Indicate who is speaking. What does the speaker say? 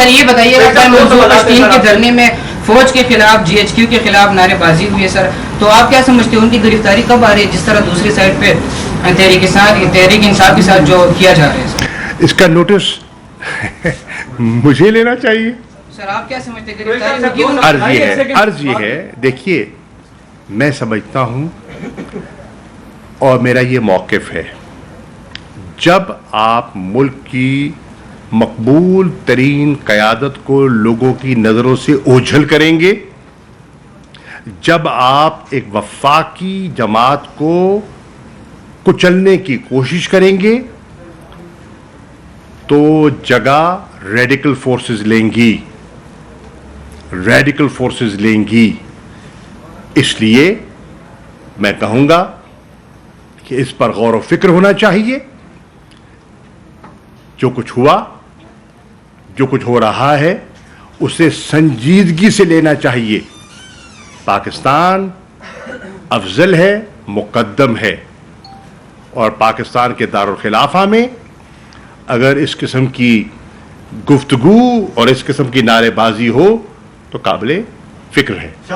Speaker 1: Sir ये बताइएगा, कल मंजूर पश्तीन के धरने में फौज के खिलाफ, GHQ के खिलाफ नारेबाजी हुई है सर, तो आप क्या समझते हैं उनकी गिरफ्तारी कब आ रही है, जिस तरह दूसरी साइड पे तहरीक इंसाफ के साथ जो किया जा रहा है सर?
Speaker 2: इसका नोटिस मुझे लेना चाहिए।
Speaker 1: सर आप क्या समझते हैं गिरफ्तारी होगी?
Speaker 2: अर्ज ये है, देखिए मैं समझता हूं और मेरा ये मौक़िफ़ है, जब आप मुल्क की मकबूल तरीन क़यादत को लोगों की नज़रों से ओझल करेंगे, जब आप एक वफाकी जमात को कुचलने की कोशिश करेंगे, तो जगह रेडिकल फोर्सेस लेंगी। इसलिए मैं कहूँगा कि इस पर गौर व फिक्र होना चाहिए। जो कुछ हुआ, जो कुछ हो रहा है, उसे संजीदगी से लेना चाहिए। पाकिस्तान अफजल है, मुकद्दम है, और पाकिस्तान के दारुल खिलाफा में अगर इस किस्म की गुफ्तगू और इस किस्म की नारेबाजी हो तो काबिले फिक्र है।